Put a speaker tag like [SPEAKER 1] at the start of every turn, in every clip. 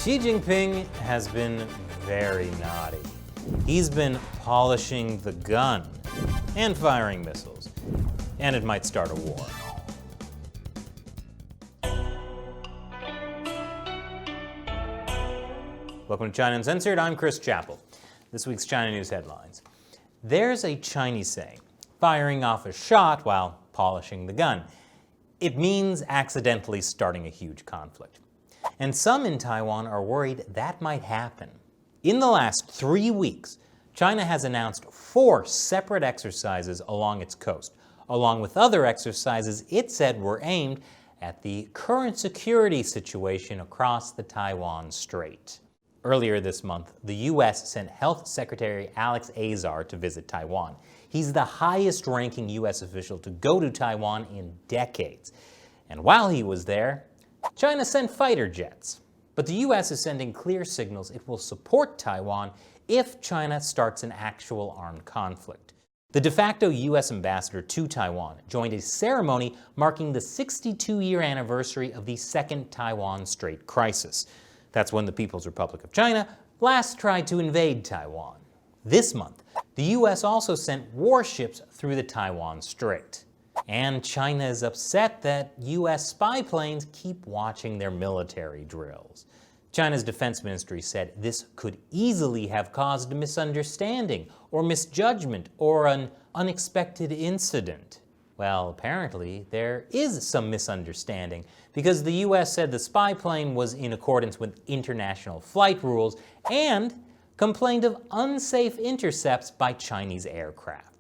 [SPEAKER 1] Xi Jinping has been very naughty. He's been polishing the gun and firing missiles, and it might start a war. Welcome to China Uncensored. I'm Chris Chappell. This week's China News headlines. There's a Chinese saying, firing off a shot while polishing the gun. It means accidentally starting a huge conflict. And some in Taiwan are worried that might happen. In the last 3 weeks, China has announced 4 separate exercises along its coast, along with other exercises it said were aimed at the current security situation across the Taiwan Strait. Earlier this month, the U.S. sent Health Secretary Alex Azar to visit Taiwan. He's the highest-ranking U.S. official to go to Taiwan in decades. And while he was there, China sent fighter jets. But the U.S. is sending clear signals it will support Taiwan if China starts an actual armed conflict. The de facto U.S. ambassador to Taiwan joined a ceremony marking the 62-year anniversary of the Second Taiwan Strait crisis. That's when the People's Republic of China last tried to invade Taiwan. This month, the U.S. also sent warships through the Taiwan Strait. And China is upset that U.S. spy planes keep watching their military drills. China's defense ministry said this could easily have caused a misunderstanding or misjudgment or an unexpected incident. Well, apparently there is some misunderstanding because the U.S. said the spy plane was in accordance with international flight rules and complained of unsafe intercepts by Chinese aircraft.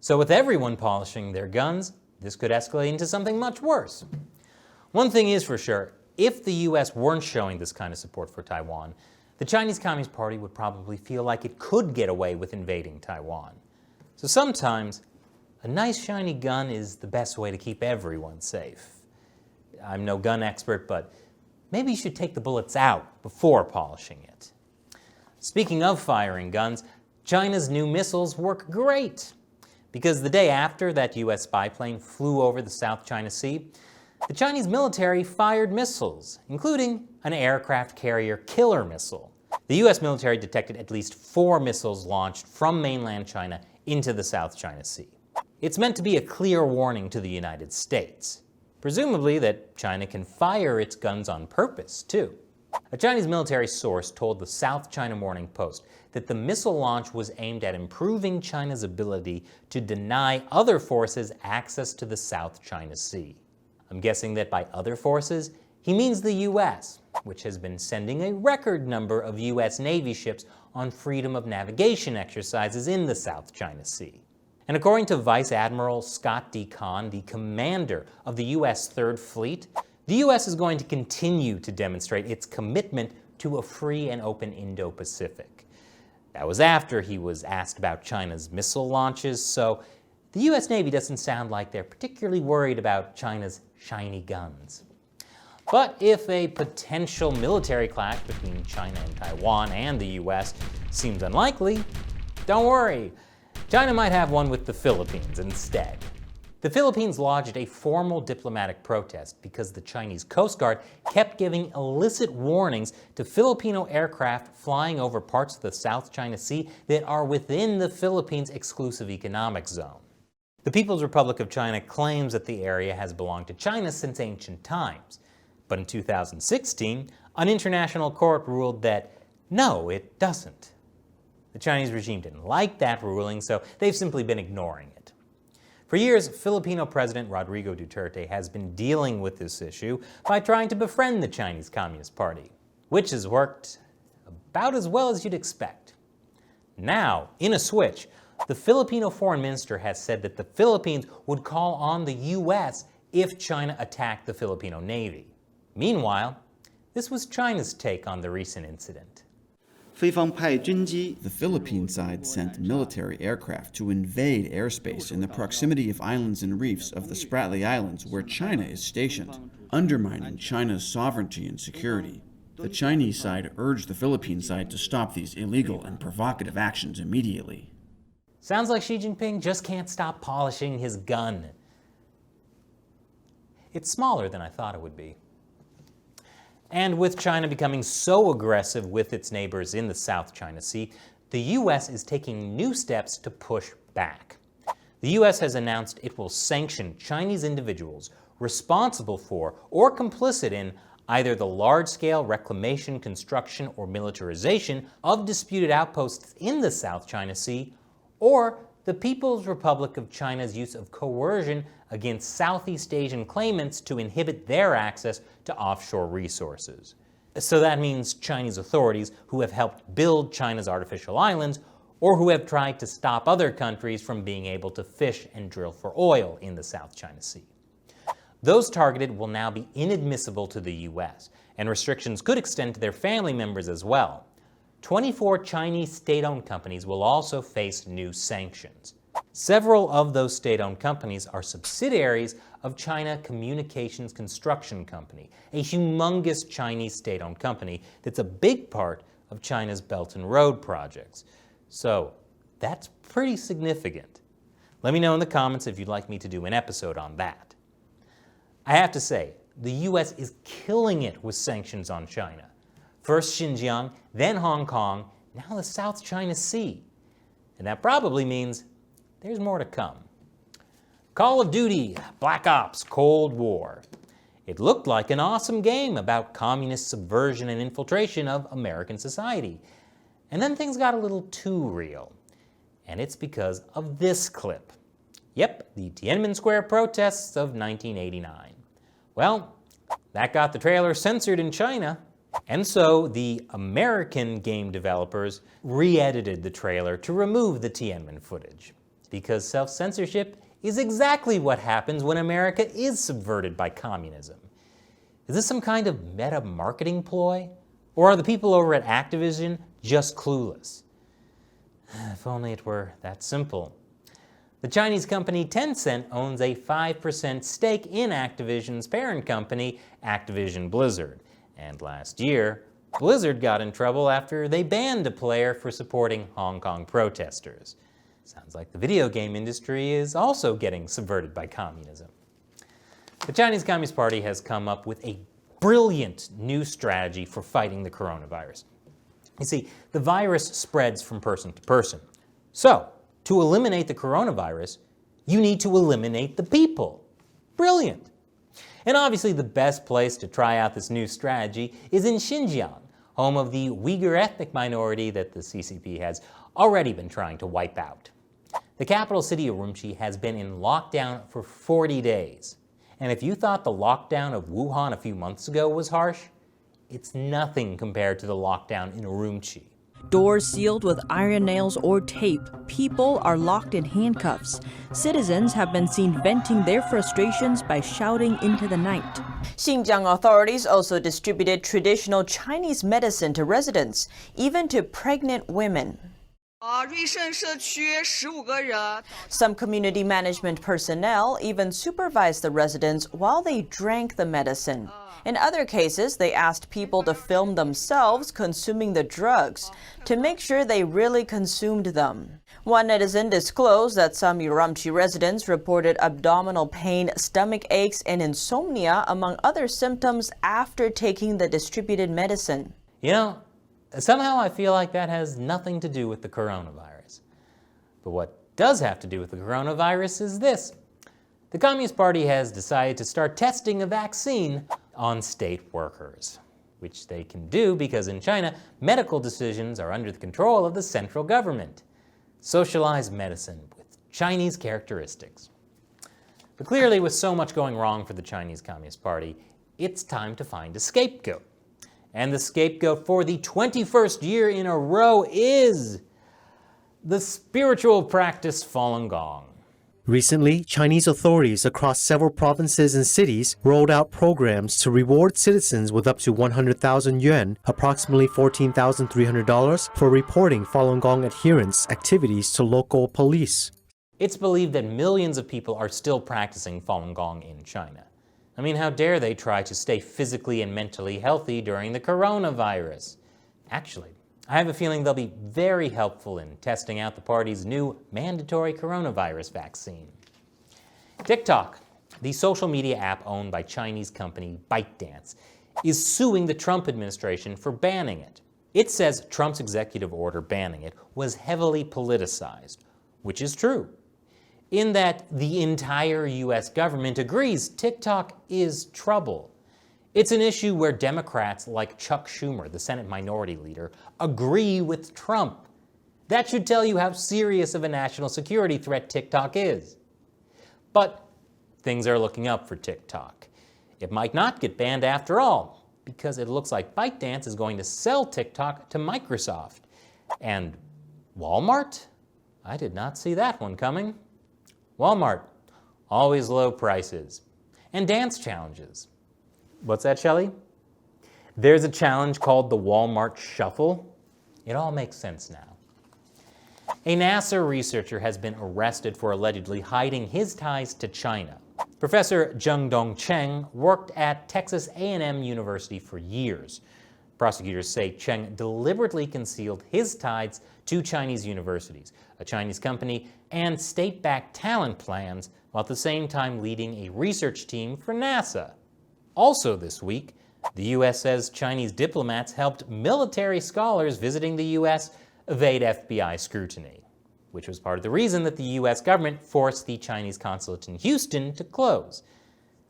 [SPEAKER 1] So with everyone polishing their guns, this could escalate into something much worse. One thing is for sure, if the U.S. weren't showing this kind of support for Taiwan, the Chinese Communist Party would probably feel like it could get away with invading Taiwan. So sometimes, a nice shiny gun is the best way to keep everyone safe. I'm no gun expert, but maybe you should take the bullets out before polishing it. Speaking of firing guns, China's new missiles work great. Because the day after that U.S. spy plane flew over the South China Sea, the Chinese military fired missiles, including an aircraft carrier killer missile. The U.S. military detected at least 4 missiles launched from mainland China into the South China Sea. It's meant to be a clear warning to the United States, presumably that China can fire its guns on purpose, too. A Chinese military source told the South China Morning Post that the missile launch was aimed at improving China's ability to deny other forces access to the South China Sea. I'm guessing that by other forces, he means the U.S., which has been sending a record number of U.S. Navy ships on freedom of navigation exercises in the South China Sea. And according to Vice Admiral Scott D. Kahn, the commander of the U.S. Third Fleet, the U.S. is going to continue to demonstrate its commitment to a free and open Indo-Pacific. That was after he was asked about China's missile launches, so the U.S. Navy doesn't sound like they're particularly worried about China's shiny guns. But if a potential military clash between China and Taiwan and the U.S. seems unlikely, don't worry. China might have one with the Philippines instead. The Philippines lodged a formal diplomatic protest because the Chinese Coast Guard kept giving illicit warnings to Filipino aircraft flying over parts of the South China Sea that are within the Philippines' exclusive economic zone. The People's Republic of China claims that the area has belonged to China since ancient times. But in 2016, an international court ruled that no, it doesn't. The Chinese regime didn't like that ruling, so they've simply been ignoring it. For years, Filipino President Rodrigo Duterte has been dealing with this issue by trying to befriend the Chinese Communist Party, which has worked about as well as you'd expect. Now, in a switch, the Filipino foreign minister has said that the Philippines would call on the U.S. if China attacked the Filipino Navy. Meanwhile, this was China's take on the recent incident.
[SPEAKER 2] The Philippine side sent military aircraft to invade airspace in the proximity of islands and reefs of the Spratly Islands where China is stationed, undermining China's sovereignty and security. The Chinese side urged the Philippine side to stop these illegal and provocative actions immediately.
[SPEAKER 1] Sounds like Xi Jinping just can't stop polishing his gun. It's smaller than I thought it would be. And with China becoming so aggressive with its neighbors in the South China Sea, the U.S. is taking new steps to push back. The U.S. has announced it will sanction Chinese individuals responsible for or complicit in either the large-scale reclamation, construction, or militarization of disputed outposts in the South China Sea, or the People's Republic of China's use of coercion against Southeast Asian claimants to inhibit their access to offshore resources. So that means Chinese authorities who have helped build China's artificial islands, or who have tried to stop other countries from being able to fish and drill for oil in the South China Sea. Those targeted will now be inadmissible to the U.S., and restrictions could extend to their family members as well. 24 Chinese state-owned companies will also face new sanctions. Several of those state-owned companies are subsidiaries of China Communications Construction Company, a humongous Chinese state-owned company that's a big part of China's Belt and Road projects. So that's pretty significant. Let me know in the comments if you'd like me to do an episode on that. I have to say, the U.S. is killing it with sanctions on China. First Xinjiang, then Hong Kong, now the South China Sea. And that probably means there's more to come. Call of Duty, Black Ops, Cold War. It looked like an awesome game about communist subversion and infiltration of American society. And then things got a little too real. And it's because of this clip. Yep, the Tiananmen Square protests of 1989. Well, that got the trailer censored in China. And so the American game developers re-edited the trailer to remove the Tiananmen footage. Because self-censorship is exactly what happens when America is subverted by communism. Is this some kind of meta marketing ploy? Or are the people over at Activision just clueless? If only it were that simple. The Chinese company Tencent owns a 5% stake in Activision's parent company, Activision Blizzard. And last year, Blizzard got in trouble after they banned a player for supporting Hong Kong protesters. Sounds like the video game industry is also getting subverted by communism. The Chinese Communist Party has come up with a brilliant new strategy for fighting the coronavirus. You see, the virus spreads from person to person. So, to eliminate the coronavirus, you need to eliminate the people. Brilliant. And obviously the best place to try out this new strategy is in Xinjiang, home of the Uyghur ethnic minority that the CCP has already been trying to wipe out. The capital city of Urumqi has been in lockdown for 40 days. And if you thought the lockdown of Wuhan a few months ago was harsh, it's nothing compared to the lockdown in Urumqi.
[SPEAKER 3] Doors sealed with iron nails or tape. People are locked in handcuffs. Citizens have been seen venting their frustrations by shouting into the night.
[SPEAKER 4] Xinjiang authorities also distributed traditional Chinese medicine to residents, even to pregnant women. Some community management personnel even supervised the residents while they drank the medicine. In other cases, they asked people to film themselves consuming the drugs to make sure they really consumed them. One netizen disclosed that some Urumqi residents reported abdominal pain, stomach aches, and insomnia, among other symptoms, after taking the distributed medicine.
[SPEAKER 1] You know, somehow I feel like that has nothing to do with the coronavirus. But what does have to do with the coronavirus is this. The Communist Party has decided to start testing a vaccine on state workers, which they can do because in China, medical decisions are under the control of the central government. Socialized medicine with Chinese characteristics. But clearly, with so much going wrong for the Chinese Communist Party, it's time to find a scapegoat. And the scapegoat for the 21st year in a row is the spiritual practice Falun Gong.
[SPEAKER 5] Recently, Chinese authorities across several provinces and cities rolled out programs to reward citizens with up to 100,000 yuan, approximately $14,300, for reporting Falun Gong adherents' activities to local police.
[SPEAKER 1] It's believed that millions of people are still practicing Falun Gong in China. I mean, how dare they try to stay physically and mentally healthy during the coronavirus? Actually, I have a feeling they'll be very helpful in testing out the party's new mandatory coronavirus vaccine. TikTok, the social media app owned by Chinese company ByteDance, is suing the Trump administration for banning it. It says Trump's executive order banning it was heavily politicized, which is true, in that the entire US government agrees TikTok is trouble. It's an issue where Democrats like Chuck Schumer, the Senate Minority Leader, agree with Trump. That should tell you how serious of a national security threat TikTok is. But things are looking up for TikTok. It might not get banned after all, because it looks like ByteDance is going to sell TikTok to Microsoft. And Walmart? I did not see that one coming. Walmart, always low prices. And dance challenges. What's that, Shelley? There's a challenge called the Walmart Shuffle. It all makes sense now. A NASA researcher has been arrested for allegedly hiding his ties to China. Professor Zhengdong Cheng worked at Texas A&M University for years. Prosecutors say Cheng deliberately concealed his ties to Chinese universities, a Chinese company, and state-backed talent plans, while at the same time leading a research team for NASA. Also this week, the U.S. says Chinese diplomats helped military scholars visiting the U.S. evade FBI scrutiny, which was part of the reason that the U.S. government forced the Chinese consulate in Houston to close.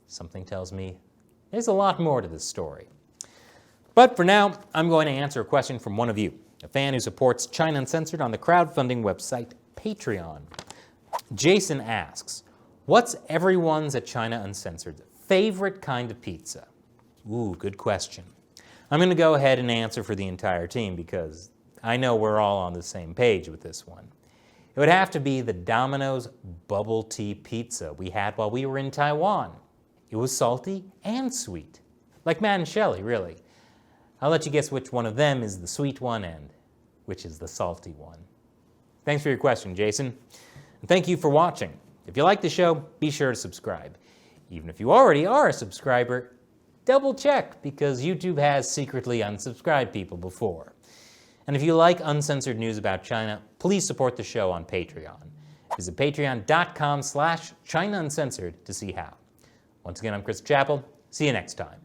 [SPEAKER 1] Something tells me there's a lot more to this story. But for now, I'm going to answer a question from one of you, a fan who supports China Uncensored on the crowdfunding website Patreon. Jason asks, what's everyone's at China Uncensored's favorite kind of pizza? Ooh, good question. I'm going to go ahead and answer for the entire team because I know we're all on the same page with this one. It would have to be the Domino's bubble tea pizza we had while we were in Taiwan. It was salty and sweet. Like Matt and Shelley, really. I'll let you guess which one of them is the sweet one and which is the salty one. Thanks for your question, Jason. And thank you for watching. If you like the show, be sure to subscribe. Even if you already are a subscriber, double check because YouTube has secretly unsubscribed people before. And if you like uncensored news about China, please support the show on Patreon. Visit patreon.com/ChinaUncensored to see how. Once again, I'm Chris Chappell. See you next time.